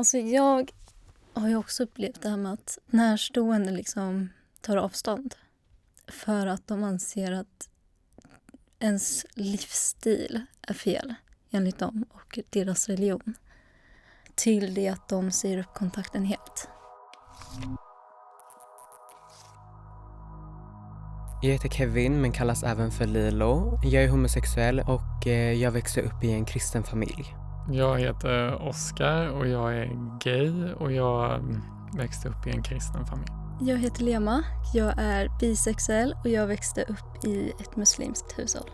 Alltså jag har ju också upplevt det här med att närstående liksom tar avstånd. För att de anser att ens livsstil är fel enligt dem och deras religion. Till det att de säger upp kontakten helt. Jag heter Kevin men kallas även för Lilo. Jag är homosexuell och jag växte upp i en kristen familj. Jag heter Oskar och jag är gay och jag växte upp i en kristen familj. Jag heter Lema, jag är bisexuell och jag växte upp i ett muslimskt hushåll.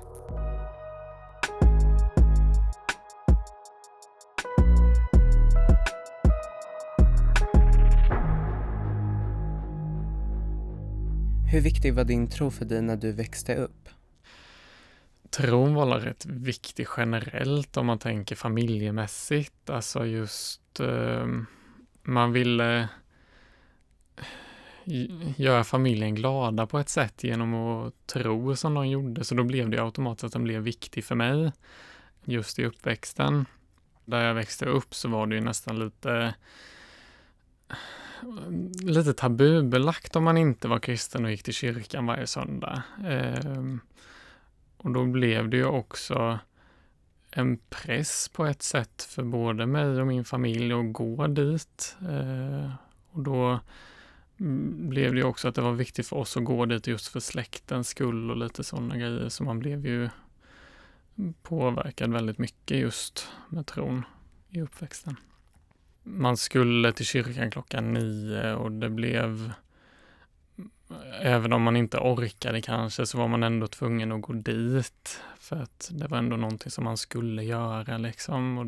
Hur viktig var din tro för dig när du växte upp? Tron var rätt viktig generellt om man tänker familjemässigt. Alltså just man ville göra familjen glada på ett sätt genom att tro som de gjorde. Så då blev det automatiskt att den blev viktig för mig just i uppväxten. Där jag växte upp så var det ju nästan lite tabubelagt om man inte var kristen och gick till kyrkan varje söndag. Och då blev det ju också en press på ett sätt för både mig och min familj att gå dit. Och då blev det ju också att det var viktigt för oss att gå dit just för släktens skull och lite sådana grejer. Så man blev ju påverkad väldigt mycket just med tron i uppväxten. Man skulle till kyrkan 9:00 och det blev, även om man inte orkade kanske, så var man ändå tvungen att gå dit för att det var ändå någonting som man skulle göra liksom, och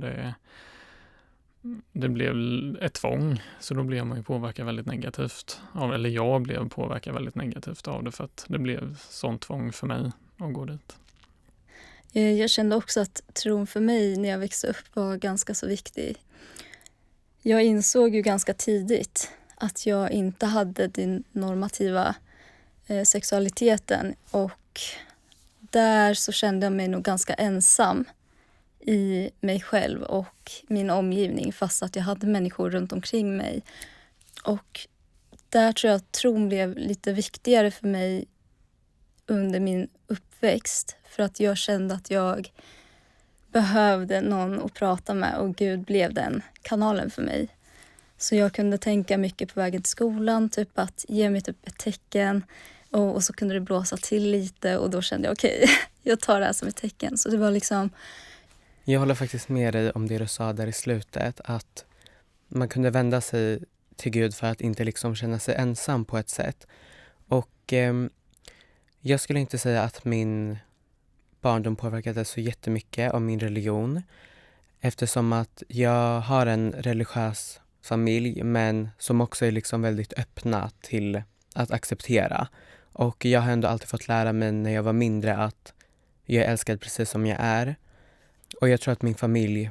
det blev ett tvång, så då blev man ju påverkad väldigt negativt eller jag blev påverkad väldigt negativt av det för att det blev sånt tvång för mig att gå dit. Jag kände också att tron för mig när jag växte upp var ganska så viktig. Jag insåg ju ganska tidigt att jag inte hade den normativa sexualiteten och där så kände jag mig nog ganska ensam i mig själv och min omgivning fast att jag hade människor runt omkring mig. Och där tror jag att tron blev lite viktigare för mig under min uppväxt för att jag kände att jag behövde någon att prata med och Gud blev den kanalen för mig. Så jag kunde tänka mycket på vägen till skolan, typ att ge mig typ ett tecken och så kunde det blåsa till lite och då kände jag okej, jag tar det här som ett tecken. Så det var liksom... Jag håller faktiskt med dig om det du sa där i slutet, att man kunde vända sig till Gud för att inte liksom känna sig ensam på ett sätt. Och jag skulle inte säga att min barndom påverkades så jättemycket av min religion eftersom att jag har en religiös familj men som också är liksom väldigt öppna till att acceptera. Och jag har ändå alltid fått lära mig när jag var mindre att jag är älskad precis som jag är. Och jag tror att min familj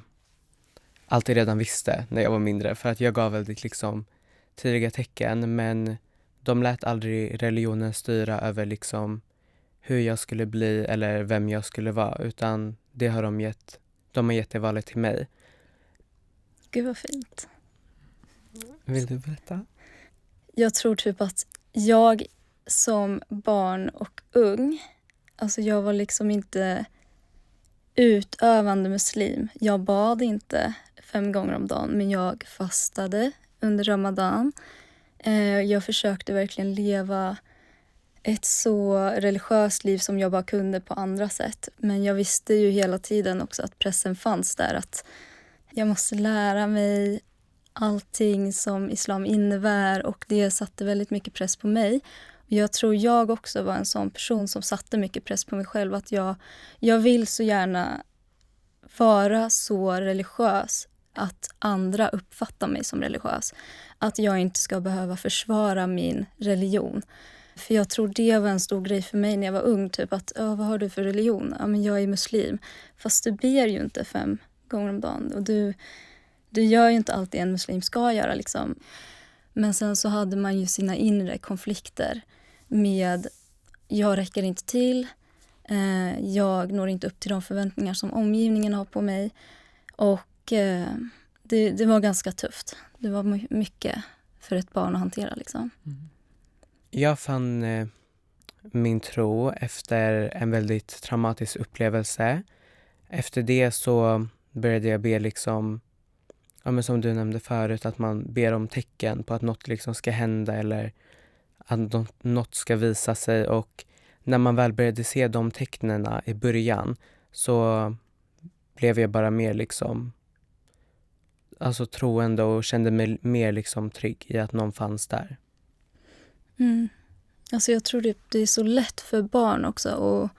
alltid redan visste när jag var mindre för att jag gav väldigt liksom tidiga tecken men de lät aldrig religionen styra över liksom hur jag skulle bli eller vem jag skulle vara utan det har de har gett det valet till mig. Gud vad fint. Vill du berätta? Jag tror typ att jag som barn och ung, alltså jag var liksom inte utövande muslim. Jag bad inte 5 gånger om dagen men jag fastade under Ramadan. Jag försökte verkligen leva ett så religiöst liv som jag bara kunde på andra sätt. Men jag visste ju hela tiden också att pressen fanns där. Att jag måste lära mig allting som islam innebär och det satte väldigt mycket press på mig. Jag tror jag också var en sån person som satte mycket press på mig själv. Att jag vill så gärna vara så religiös att andra uppfattar mig som religiös. Att jag inte ska behöva försvara min religion. För jag tror det var en stor grej för mig när jag var ung. Typ att, vad har du för religion? Ja, men jag är muslim. Fast du ber ju inte 5 gånger om dagen. Och du gör ju inte alltid en muslim ska göra. Liksom. Men sen så hade man ju sina inre konflikter med jag räcker inte till. Jag når inte upp till de förväntningar som omgivningen har på mig. Och det var ganska tufft. Det var mycket för ett barn att hantera liksom. Jag fann min tro efter en väldigt traumatisk upplevelse. Efter det så började jag be liksom, ja, men som du nämnde förut, att man ber om tecken på att något liksom ska hända eller att något ska visa sig. Och när man väl började se de tecknena i början så blev jag bara mer liksom, alltså troende och kände mig mer liksom trygg i att någon fanns där. Alltså jag tror det är så lätt för barn också och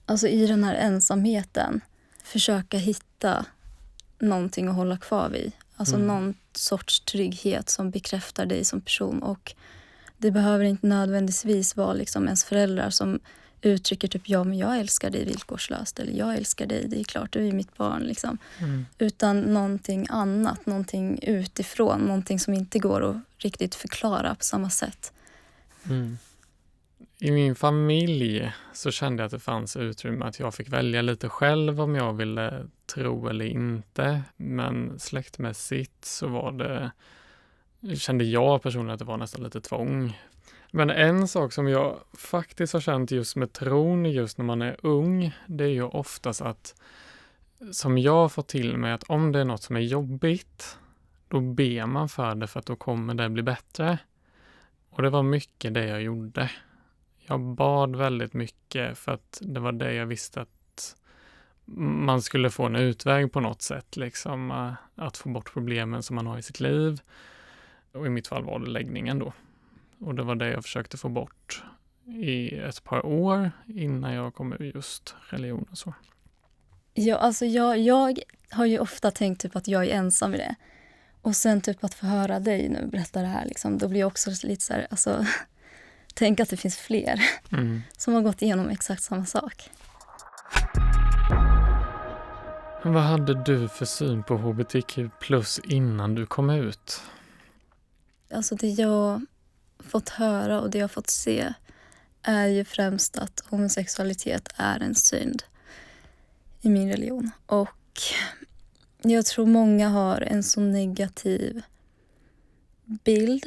alltså i den här ensamheten försöka hitta någonting att hålla kvar vid. Alltså någon sorts trygghet som bekräftar dig som person. Och det behöver inte nödvändigtvis vara liksom ens föräldrar som uttrycker typ ja men jag älskar dig villkorslöst eller jag älskar dig, det är klart du är mitt barn liksom. Utan någonting annat, någonting utifrån, någonting som inte går att riktigt förklara på samma sätt. I min familj så kände jag att det fanns utrymme att jag fick välja lite själv om jag ville tro eller inte. Men släktmässigt så kände jag personligen att det var nästan lite tvång. Men en sak som jag faktiskt har känt just med tron just när man är ung, det är ju oftast att, som jag har fått till mig, att om det är något som är jobbigt, då ber man för det för att då kommer det bli bättre. Och det var mycket det jag gjorde. Jag bad väldigt mycket för att det var det jag visste att man skulle få en utväg på något sätt. Liksom, att få bort problemen som man har i sitt liv. Och i mitt fall var det läggningen då. Och det var det jag försökte få bort i ett par år innan jag kom ur just religion och så. Ja, alltså jag har ju ofta tänkt typ att jag är ensam i det. Och sen typ att få höra dig nu berätta det här, liksom, då blir jag också lite så här, alltså, tänk att det finns fler som har gått igenom exakt samma sak. Men vad hade du för syn på HBTQ+ innan du kom ut? Alltså det jag fått höra och det jag fått se är ju främst att homosexualitet är en synd i min religion. Och jag tror många har en så negativ bild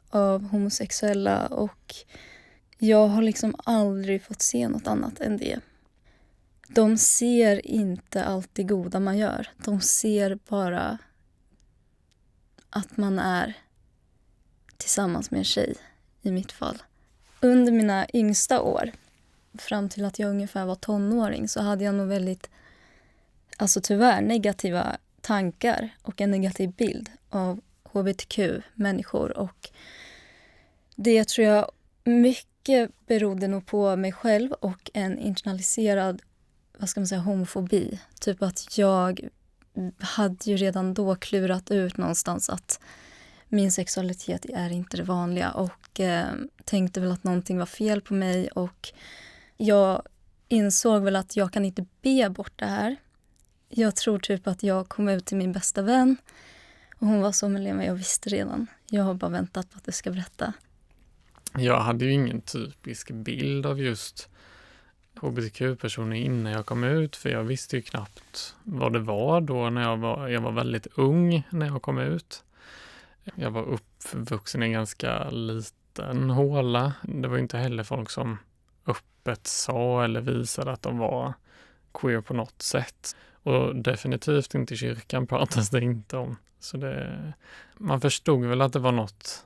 av homosexuella och jag har liksom aldrig fått se något annat än det. De ser inte allt det goda man gör. De ser bara att man är tillsammans med en tjej, i mitt fall. Under mina yngsta år, fram till att jag ungefär var tonåring, så hade jag nog väldigt, alltså tyvärr, negativa tankar och en negativ bild av hbtq-människor. Och det tror jag mycket berodde nog på mig själv och en internaliserad, vad ska man säga, homofobi. Typ att jag hade ju redan då klurat ut någonstans att min sexualitet är inte det vanliga och tänkte väl att någonting var fel på mig och jag insåg väl att jag kan inte be bort det här. Jag tror typ att jag kom ut till min bästa vän och hon var så, men jag visste redan. Jag har bara väntat på att du ska berätta. Jag hade ju ingen typisk bild av just hbtq-personer innan jag kom ut, för jag visste ju knappt vad det var då när jag var väldigt ung när jag kom ut. Jag var uppvuxen i en ganska liten håla. Det var inte heller folk som öppet sa eller visade att de var queer på något sätt. Och definitivt inte i kyrkan pratas det inte om. Så man förstod väl att det var något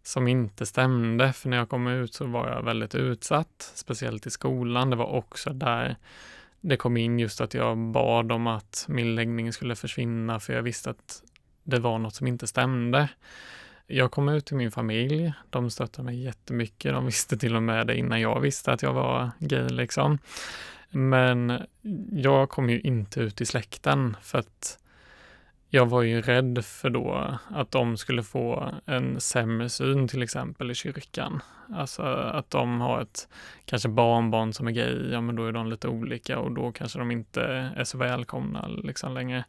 som inte stämde. För när jag kom ut så var jag väldigt utsatt, speciellt i skolan. Det var också där det kom in just att jag bad om att min läggning skulle försvinna, för jag visste att det var något som inte stämde. Jag kom ut till min familj. De stöttade mig jättemycket. De visste till och med det innan jag visste att jag var gay liksom. Men jag kom ju inte ut i släkten för att jag var ju rädd för då att de skulle få en sämre syn till exempel i kyrkan. Alltså att de har ett kanske barnbarn som är gay, ja men då är de lite olika och då kanske de inte är så välkomna liksom längre.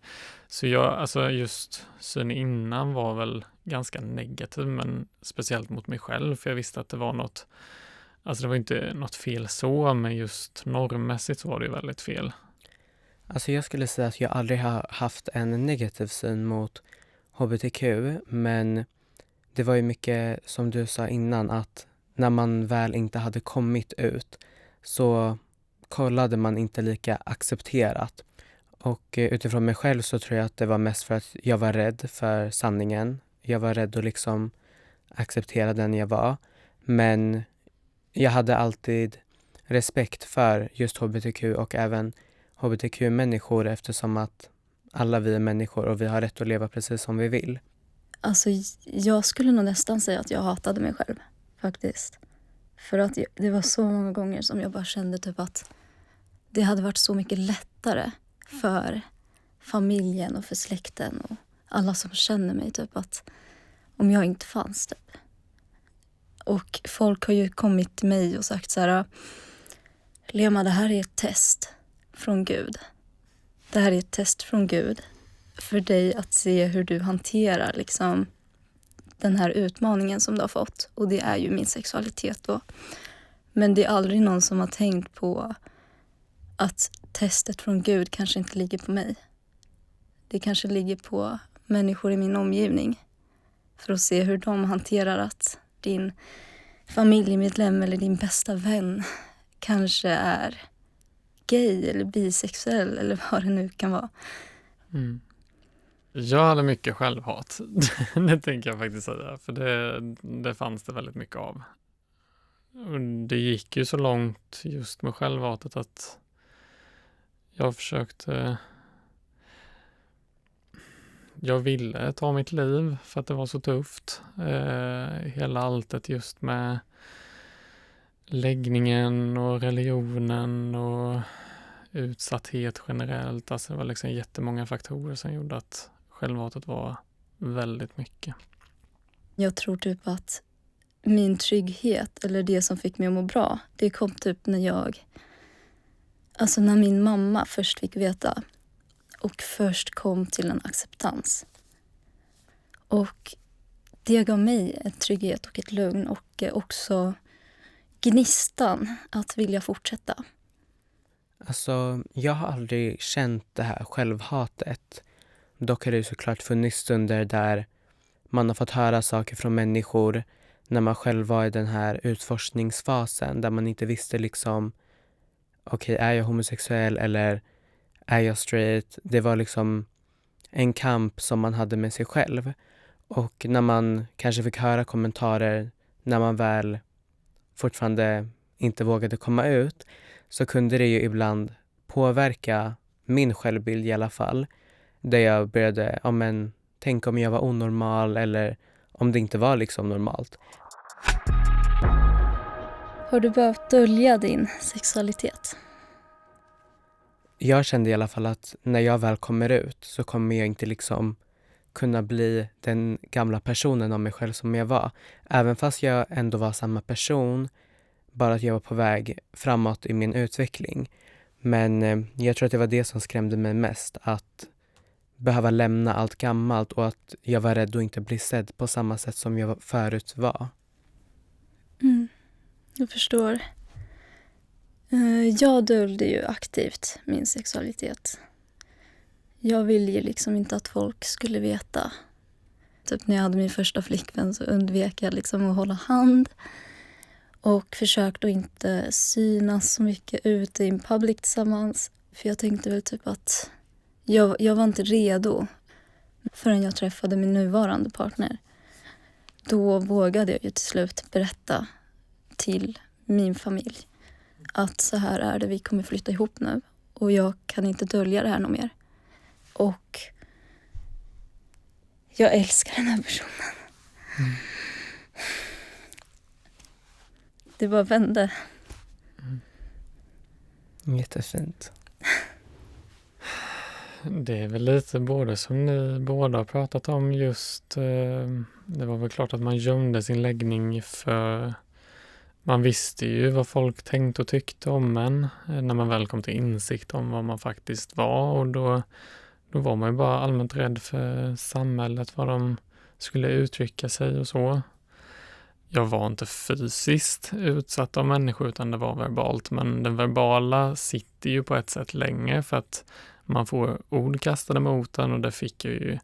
Så alltså just synen innan var väl ganska negativ, men speciellt mot mig själv, för jag visste att det var något, alltså det var inte något fel så, men just normmässigt så var det ju väldigt fel. Alltså jag skulle säga att jag aldrig har haft en negativ syn mot hbtq, men det var ju mycket som du sa innan, att när man väl inte hade kommit ut så kollade man inte lika accepterat. Och utifrån mig själv så tror jag att det var mest för att jag var rädd för sanningen. Jag var rädd att liksom acceptera den jag var. Men jag hade alltid respekt för just hbtq och även hbtq-människor, eftersom att alla vi är människor och vi har rätt att leva precis som vi vill. Alltså, jag skulle nog nästan säga att jag hatade mig själv, faktiskt. För att det var så många gånger som jag bara kände typ att det hade varit så mycket lättare för familjen och för släkten och alla som känner mig, typ att om jag inte fanns, typ. Och folk har ju kommit till mig och sagt så här: Lema, det här är ett test från Gud. Det här är ett test från Gud för dig att se hur du hanterar liksom den här utmaningen som du har fått. Och det är ju min sexualitet då. Men det är aldrig någon som har tänkt på att testet från Gud kanske inte ligger på mig. Det kanske ligger på människor i min omgivning. För att se hur de hanterar att din familjemedlem eller din bästa vän kanske är gay eller bisexuell eller vad det nu kan vara. Mm. Jag hade mycket självhat. Det tänker jag faktiskt säga. För det fanns det väldigt mycket av. Och det gick ju så långt just med självhatet att jag försökte... Jag ville ta mitt liv för att det var så tufft. Hela alltet just med läggningen och religionen och utsatthet generellt. Alltså det var liksom jättemånga faktorer som gjorde att självhatet var väldigt mycket. Jag tror typ att min trygghet eller det som fick mig att må bra, det kom typ när min mamma först fick veta och först kom till en acceptans. Och det gav mig en trygghet och ett lugn och också gnistan att vilja fortsätta. Alltså, jag har aldrig känt det här självhatet. Dock har det såklart funnits stunder där man har fått höra saker från människor när man själv var i den här utforskningsfasen där man inte visste liksom, okej, är jag homosexuell eller är jag straight? Det var liksom en kamp som man hade med sig själv. Och när man kanske fick höra kommentarer när man väl fortfarande inte vågade komma ut, så kunde det ju ibland påverka min självbild i alla fall. Där jag började, tänka om jag var onormal eller om det inte var liksom normalt. Har du behövt dölja din sexualitet? Jag kände i alla fall att när jag väl kommer ut så kommer jag inte liksom kunna bli den gamla personen av mig själv som jag var. Även fast jag ändå var samma person, bara att jag var på väg framåt i min utveckling. Men jag tror att det var det som skrämde mig mest, att behöva lämna allt gammalt och att jag var rädd att inte bli sedd på samma sätt som jag förut var. Jag förstår. Jag döljde ju aktivt min sexualitet. Jag ville ju liksom inte att folk skulle veta. Typ när jag hade min första flickvän så undvek jag liksom att hålla hand. Och försökte att inte synas så mycket ute i public tillsammans. För jag tänkte väl typ att jag var inte redo förrän jag träffade min nuvarande partner. Då vågade jag ju till slut berätta till min familj att så här är det, vi kommer flytta ihop nu. Och jag kan inte dölja det här något mer. Och jag älskar den här personen. Det bara vände. Jättefint. Det är väl lite både som ni båda har pratat om just, det var väl klart att man gömde sin läggning för man visste ju vad folk tänkte och tyckte om en när man väl kom till insikt om vad man faktiskt var, och då var man ju bara allmänt rädd för samhället, vad de skulle uttrycka sig och så. Jag var inte fysiskt utsatt av människor utan det var verbalt, men den verbala sitter ju på ett sätt länge för att man får ord kastade mot en, och det fick jag ju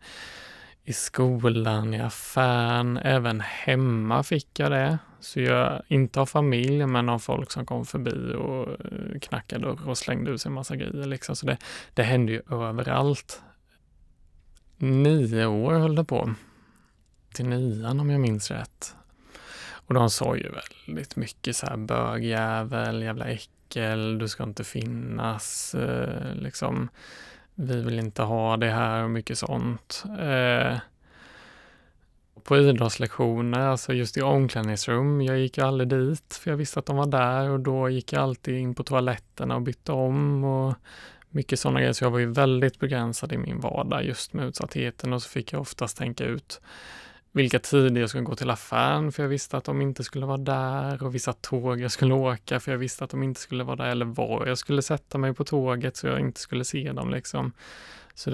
i skolan, i affären, även hemma fick jag det. Så jag inte av familj, men av folk som kom förbi och knackade dörr och slängde ut sig en massa grejer. Liksom. Så det hände ju överallt. 9 år höll det på. Till 9 om jag minns rätt. Och de sa ju väldigt mycket så här: bögjävel, jävla äckel, du ska inte finnas, liksom, vi vill inte ha det här och mycket sånt. På idrottslektioner, alltså just i omklädningsrum, jag gick ju aldrig dit för jag visste att de var där, och då gick jag alltid in på toaletterna och bytte om och mycket sådana grejer. Så jag var ju väldigt begränsad i min vardag just med utsattheten, och så fick jag oftast tänka ut vilka tider jag skulle gå till affären, för jag visste att de inte skulle vara där, och vissa tåg jag skulle åka för jag visste att de inte skulle vara där, eller var jag skulle sätta mig på tåget så jag inte skulle se dem liksom. Så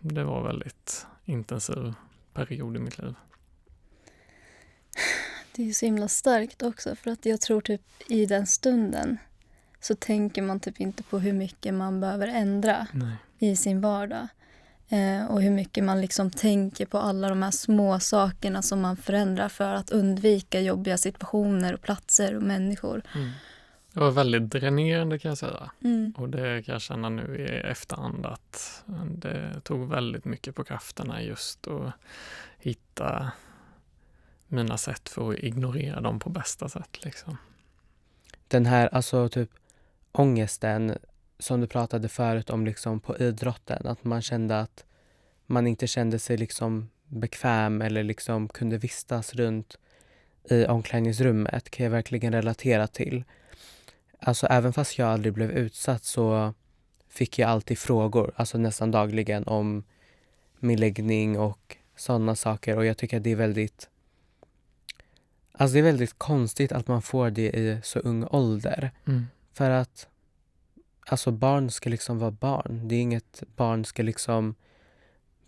det var väldigt intensiv period i mitt liv. Det är så himla starkt också, för att jag tror typ i den stunden så tänker man typ inte på hur mycket man behöver ändra i sin vardag. Och hur mycket man liksom tänker på alla de här små sakerna som man förändrar för att undvika jobbiga situationer och platser och människor. Det var väldigt dränerande kan jag säga. Och det kan jag känna nu i efterhand att det tog väldigt mycket på krafterna just att hitta mina sätt för att ignorera dem på bästa sätt. Liksom. Den här alltså typ ångesten som du pratade förut om liksom på idrotten, att man kände att man inte kände sig liksom bekväm eller liksom kunde vistas runt i omklädningsrummet, kan jag verkligen relatera till. Alltså även fast jag aldrig blev utsatt så fick jag alltid frågor, alltså nästan dagligen, om min läggning och sådana saker, och jag tycker att det är väldigt konstigt att man får det i så ung ålder. För att alltså barn ska liksom vara barn. Det är inget barn ska liksom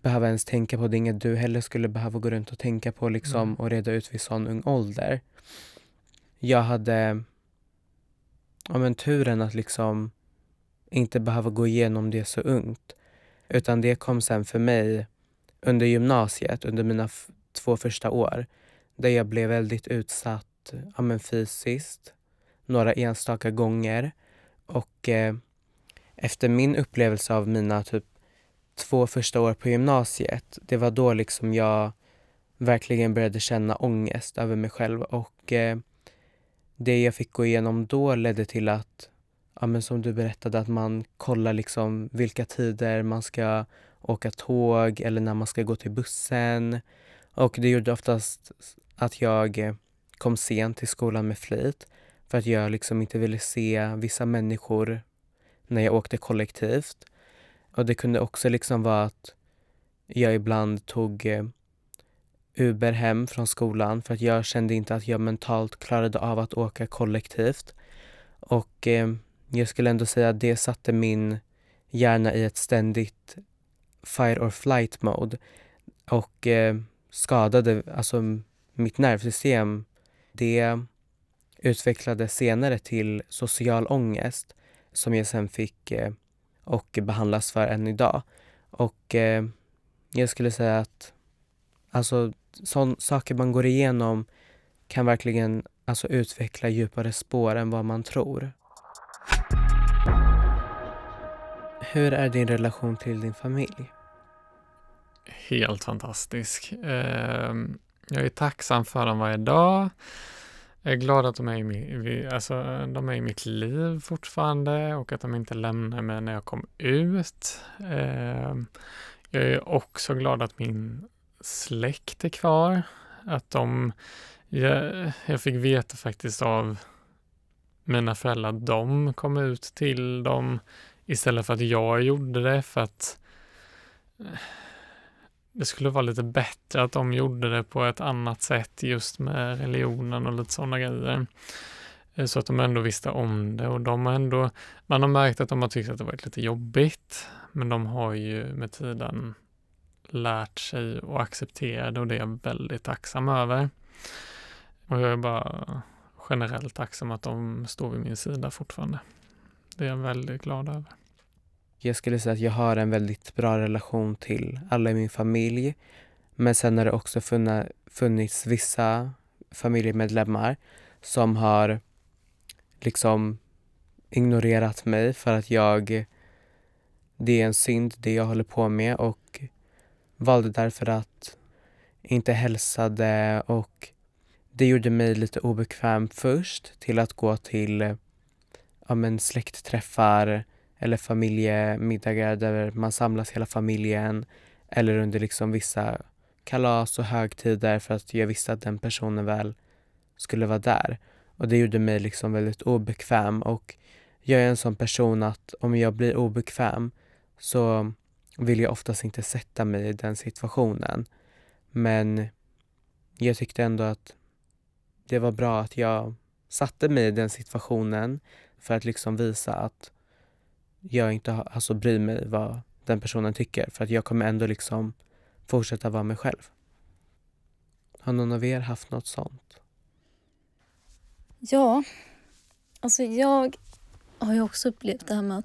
behöva ens tänka på. Det är inget du heller skulle behöva gå runt och tänka på liksom och reda ut vid sån ung ålder. Jag hade turen att liksom inte behöva gå igenom det så ungt. Utan det kom sen för mig under gymnasiet, under mina 2 första år. Där jag blev väldigt utsatt fysiskt några enstaka gånger. Och efter min upplevelse av mina typ 2 första år på gymnasiet, det var då liksom jag verkligen började känna ångest över mig själv. Och det jag fick gå igenom då ledde till att, som du berättade, att man kollar liksom vilka tider man ska åka tåg eller när man ska gå till bussen. Och det gjorde oftast att jag kom sent till skolan med flit. För att jag liksom inte ville se vissa människor när jag åkte kollektivt. Och det kunde också liksom vara att jag ibland tog Uber hem från skolan. För att jag kände inte att jag mentalt klarade av att åka kollektivt. Och jag skulle ändå säga att det satte min hjärna i ett ständigt fight or flight mode. Och skadade alltså mitt nervsystem. Det utvecklades senare till social ångest som jag sen fick och behandlas för än idag. Och jag skulle säga att alltså saker man går igenom kan verkligen alltså utveckla djupare spår än vad man tror. Hur är din relation till din familj? Helt fantastisk. Jag är tacksam för dem varje dag. Jag är glad att de är i mitt liv fortfarande och att de inte lämnar mig när jag kom ut. Jag är också glad att min släkt är kvar. Att jag fick veta faktiskt av mina föräldrar att de kom ut till dem istället för att jag gjorde det, för att det skulle vara lite bättre att de gjorde det på ett annat sätt just med religionen och lite sådana grejer. Så att de ändå visste om det, och man har märkt att de har tyckt att det varit lite jobbigt, men de har ju med tiden lärt sig att acceptera det, och det är jag väldigt tacksam över. Och jag är bara generellt tacksam att de står vid min sida fortfarande. Det är jag väldigt glad över. Jag skulle säga att jag har en väldigt bra relation till alla i min familj. Men sen har det också funnits vissa familjemedlemmar som har liksom ignorerat mig för att det är en synd det jag håller på med, och valde därför att inte hälsade, och det gjorde mig lite obekväm först till att gå till släktträffar eller familjemiddagar där man samlas hela familjen, eller under liksom vissa kalas och högtider för att jag visste att den personen väl skulle vara där. Och det gjorde mig liksom väldigt obekväm, och jag är en sån person att om jag blir obekväm så vill jag oftast inte sätta mig i den situationen. Men jag tyckte ändå att det var bra att jag satte mig i den situationen för att liksom visa att jag inte bryr mig vad den personen tycker, för att jag kommer ändå liksom fortsätta vara mig själv. Har någon av er haft något sånt? Ja, alltså jag har ju också upplevt det här med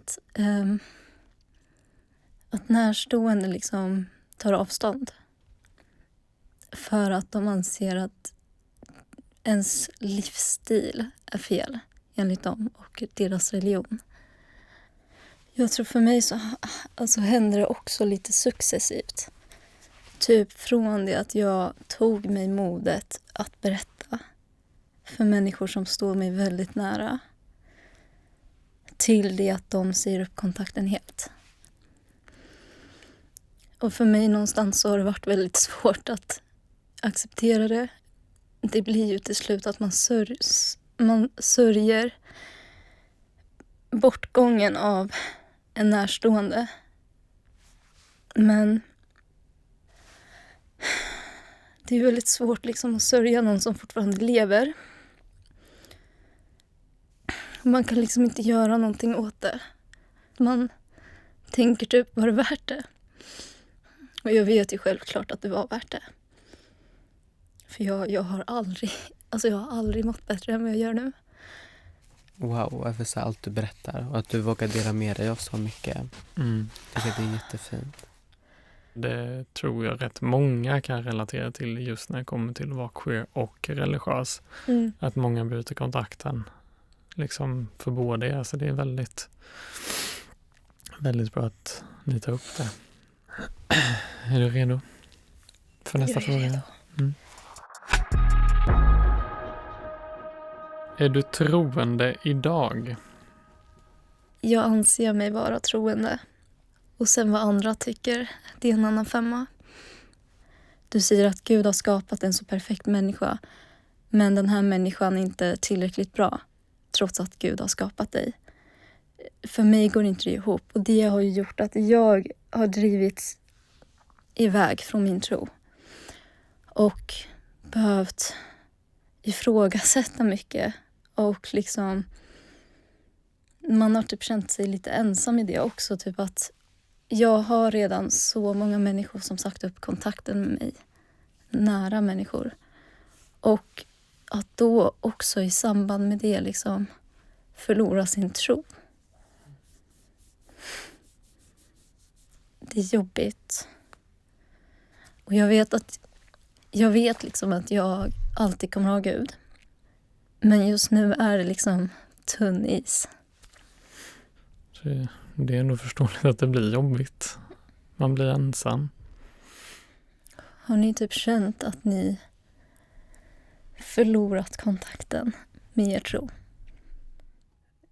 att närstående liksom tar avstånd. För att de anser att ens livsstil är fel enligt dem och deras religion. Jag tror för mig så händer det också lite successivt. Typ från det att jag tog mig modet att berätta för människor som står mig väldigt nära, till det att de säger upp kontakten helt. Och för mig någonstans så har det varit väldigt svårt att acceptera det. Det blir ju till slut att man sörjer bortgången av en närstående. Men det är väldigt svårt liksom att sörja någon som fortfarande lever. Man kan liksom inte göra någonting åt det. Man tänker typ, var det värt det? Och jag vet ju självklart att det var värt det. För jag har aldrig mått bättre än vad jag gör nu. Wow, över så allt du berättar och att du vågar dela med dig av så mycket. Jag tycker det är jättefint. Det tror jag rätt många kan relatera till just när det kommer till att vara queer och religiös. Att många bryter kontakten liksom för båda er. Så det är väldigt, väldigt bra att ni tar upp det. Är du redo för nästa fråga? Redo. Är du troende idag? Jag anser mig vara troende. Och sen vad andra tycker, det är en annan femma. Du säger att Gud har skapat en så perfekt människa. Men den här människan är inte tillräckligt bra. Trots att Gud har skapat dig. För mig går inte det ihop. Och det har ju gjort att jag har drivits iväg från min tro. Och behövt ifrågasätta mycket. Och liksom man har typ känt sig lite ensam i det också. Typ att jag har redan så många människor som sagt upp kontakten med mig. Nära människor. Och att då också i samband med det liksom förlora sin tro. Det är jobbigt. Och jag vet liksom att jag alltid kommer ha Gud. Men just nu är det liksom tunn is. Det är nog förståeligt att det blir jobbigt. Man blir ensam. Har ni typ känt att ni förlorat kontakten med er tro?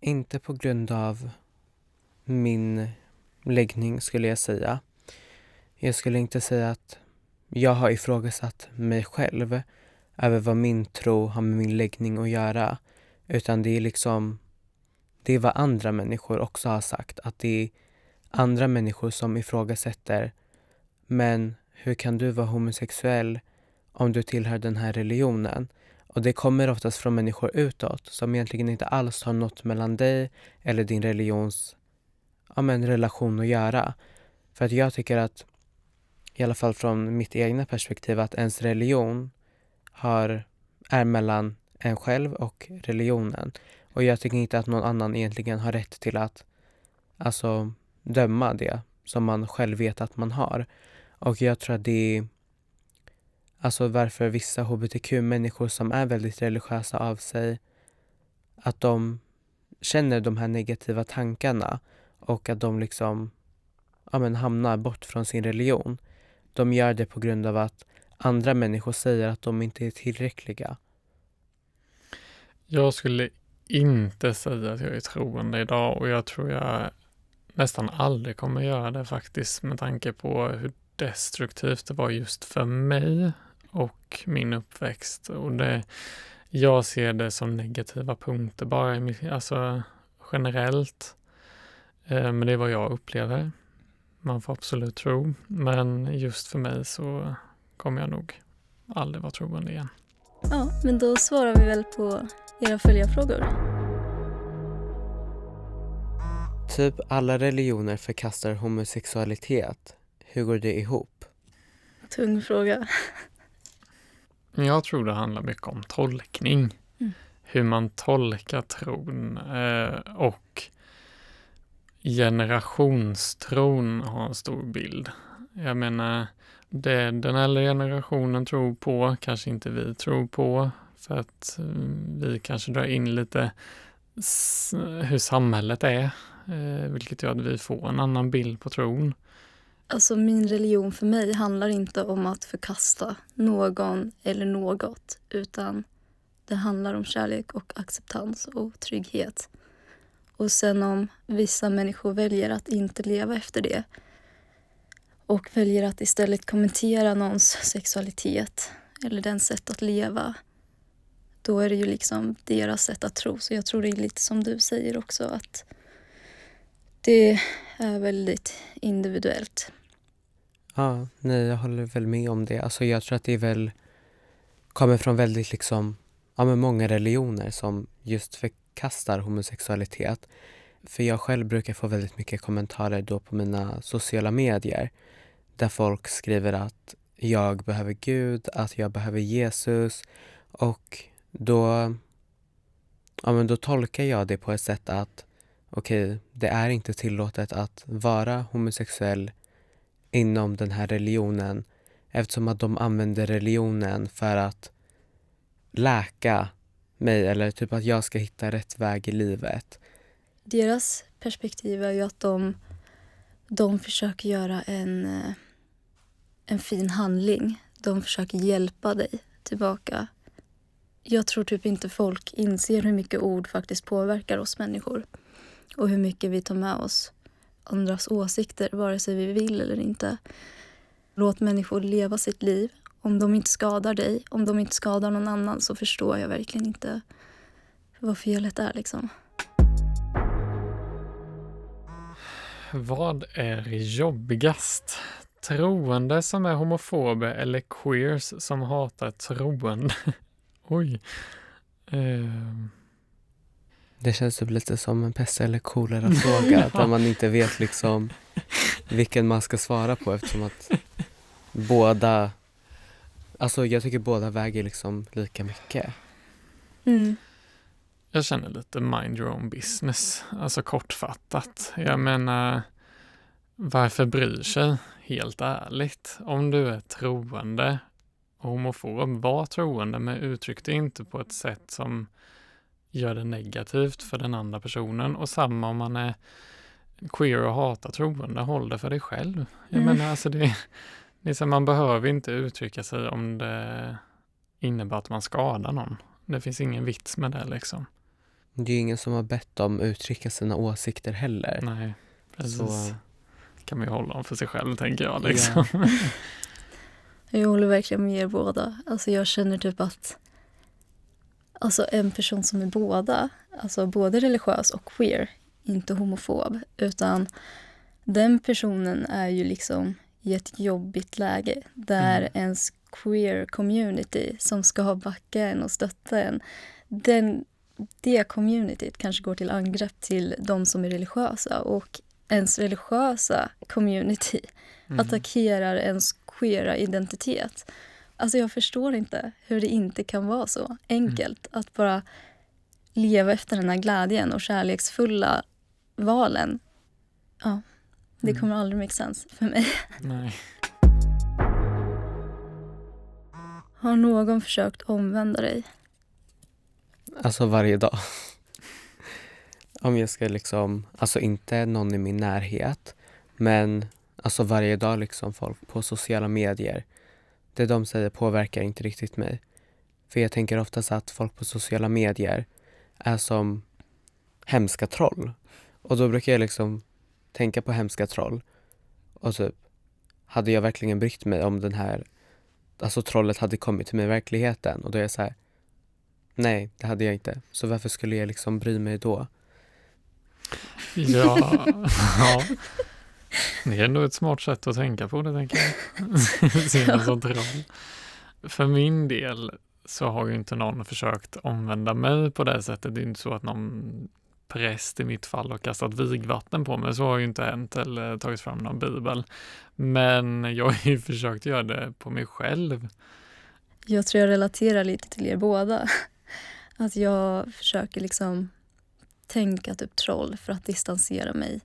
Inte på grund av min läggning skulle jag säga. Jag skulle inte säga att jag har ifrågasatt mig själv över vad min tro har med min läggning att göra. Utan det är vad andra människor också har sagt. Att det är andra människor som ifrågasätter. Men hur kan du vara homosexuell om du tillhör den här religionen? Och det kommer oftast från människor utåt som egentligen inte alls har något mellan dig eller din religions relation att göra. För att jag tycker att, i alla fall från mitt egna perspektiv, att ens religion är mellan en själv och religionen. Och jag tycker inte att någon annan egentligen har rätt till att döma det som man själv vet att man har. Och jag tror att det är alltså varför vissa hbtq-människor som är väldigt religiösa av sig, att de känner de här negativa tankarna och att de liksom hamnar bort från sin religion. De gör det på grund av att andra människor säger att de inte är tillräckliga. Jag skulle inte säga att jag är troende idag, och jag tror jag nästan aldrig kommer göra det faktiskt, med tanke på hur destruktivt det var just för mig och min uppväxt. Och jag ser det som negativa punkter bara, alltså generellt. Men det är vad jag upplever. Man får absolut tro. Men just för mig så kommer jag nog aldrig vara troende igen. Ja, men då svarar vi väl på era följarfrågor. Typ alla religioner förkastar homosexualitet. Hur går det ihop? Tung fråga. Jag tror det handlar mycket om tolkning. Hur man tolkar tron. Och generationstron har en stor bild. Jag menar, det den äldre generationen tror på kanske inte vi tror på. För att vi kanske drar in lite hur samhället är. Vilket gör att vi får en annan bild på tron. Alltså min religion för mig handlar inte om att förkasta någon eller något, utan det handlar om kärlek och acceptans och trygghet. Och sen om vissa människor väljer att inte leva efter det och väljer att istället kommentera någons sexualitet eller den sätt att leva, då är det ju liksom deras sätt att tro. Så jag tror det är lite som du säger också, att det är väldigt individuellt. Ja, nej, jag håller väl med om det. Alltså jag tror att det väl kommer från väldigt liksom, men många religioner som just förkastar homosexualitet. För jag själv brukar få väldigt mycket kommentarer då på mina sociala medier där folk skriver att jag behöver Gud, att jag behöver Jesus, och då tolkar jag det på ett sätt att okej, det är inte tillåtet att vara homosexuell inom den här religionen, eftersom att de använder religionen för att läka mig eller typ att jag ska hitta rätt väg i livet. Deras perspektiv är ju att de försöker göra en fin handling. De försöker hjälpa dig tillbaka. Jag tror typ inte folk inser hur mycket ord faktiskt påverkar oss människor. Och hur mycket vi tar med oss andras åsikter, vare sig vi vill eller inte. Låt människor leva sitt liv. Om de inte skadar dig, om de inte skadar någon annan, så förstår jag verkligen inte vad felet är liksom. Vad är jobbigast? Troende som är homofober eller queers som hatar troende? Oj. Det känns typ lite som en pest eller kolera-fråga där man inte vet liksom vilken man ska svara på, eftersom att båda, alltså jag tycker båda väger liksom lika mycket. Jag känner lite mind your own business, alltså kortfattat. Jag menar, varför bryr sig? Helt ärligt, om du är troende och homofob, var troende, men uttryck det inte på ett sätt som gör det negativt för den andra personen. Och samma om man är queer och hatar troende, håll det för dig själv. Jag menar, alltså det är så, man behöver inte uttrycka sig om det innebär att man skadar någon. Det finns ingen vits med det liksom. Det är ju ingen som har bett om uttrycka sina åsikter heller. Nej, precis. Så kan man ju hålla dem för sig själv, tänker jag liksom. Ja. Jag håller verkligen med er båda. Alltså jag känner typ att en person som är båda, alltså både religiös och queer, inte homofob, utan den personen är ju liksom i ett jobbigt läge där ens queer community som ska backa en och stötta en, det communityt kanske går till angrepp till de som är religiösa, och ens religiösa community attackerar ens queera identitet. Alltså jag förstår inte hur det inte kan vara så enkelt att bara leva efter den här glädjen och kärleksfulla valen. Ja, Det kommer aldrig make sense för mig. Nej. Har någon försökt omvända dig? Alltså varje dag. Om jag ska liksom, alltså inte någon i min närhet, men alltså varje dag liksom folk på sociala medier. Det de säger påverkar inte riktigt mig. För jag tänker oftast att folk på sociala medier är som hemska troll. Och då brukar jag liksom tänka på hemska troll. Och typ, hade jag verkligen brytt mig om den här, alltså trollet hade kommit till mig i verkligheten. Och då är jag så här, nej, det hade jag inte. Så varför skulle jag liksom bry mig då? Ja, ja. Det är ändå ett smart sätt att tänka på det, tänker jag. Se någon som troll. För min del så har ju inte någon försökt omvända mig på det sättet. Det är inte så att någon präst i mitt fall har kastat vigvatten på mig. Så har ju inte hänt eller tagit fram någon bibel. Men jag har ju försökt göra det på mig själv. Jag tror jag relaterar lite till er båda. Att jag försöker liksom tänka typ troll för att distansera mig.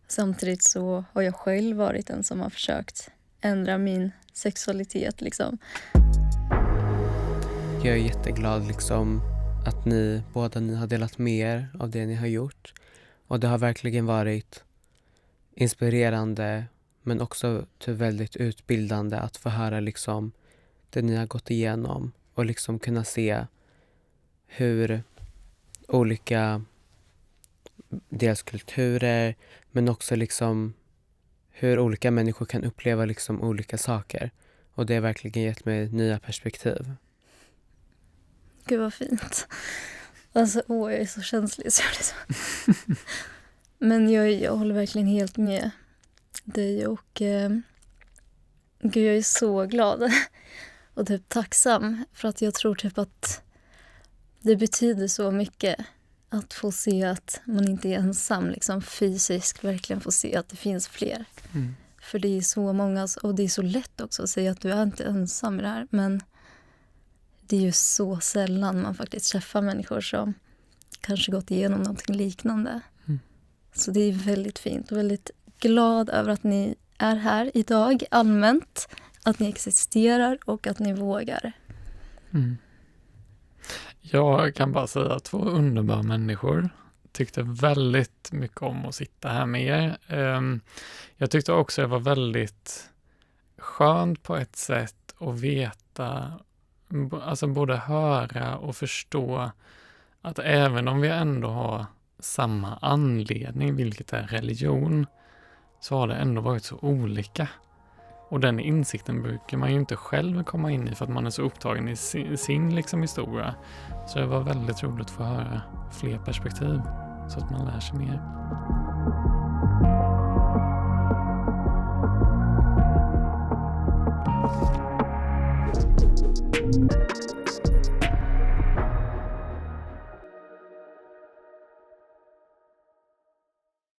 Samtidigt så har jag själv varit den som har försökt ändra min sexualitet liksom. Jag är jätteglad liksom att ni har delat med er av det ni har gjort. Och det har verkligen varit inspirerande men också väldigt utbildande att få höra liksom det ni har gått igenom och liksom kunna se hur olika dels kulturer men också liksom hur olika människor kan uppleva liksom olika saker. Och det har verkligen gett mig nya perspektiv. Gud vad fint. Alltså jag är så känslig så jag blir så. Men jag håller verkligen helt med dig och gud, jag är så glad och typ tacksam för att jag tror typ att det betyder så mycket att få se att man inte är ensam liksom fysiskt, verkligen få se att det finns fler. Mm. För det är så många och det är så lätt också att säga att du är inte ensam i det här, men det är ju så sällan man faktiskt träffar människor som kanske gått igenom någonting liknande. Mm. Så det är väldigt fint och väldigt glad över att ni är här idag allmänt. Att ni existerar och att ni vågar. Mm. Jag kan bara säga att 2 underbara människor. Tyckte väldigt mycket om att sitta här med er. Jag tyckte också det var väldigt skönt på ett sätt att veta, alltså både höra och förstå att även om vi ändå har samma anledning, vilket är religion, så har det ändå varit så olika. Och den insikten brukar man ju inte själv komma in i för att man är så upptagen i sin liksom historia. Så det var väldigt roligt att få höra fler perspektiv så att man lär sig mer.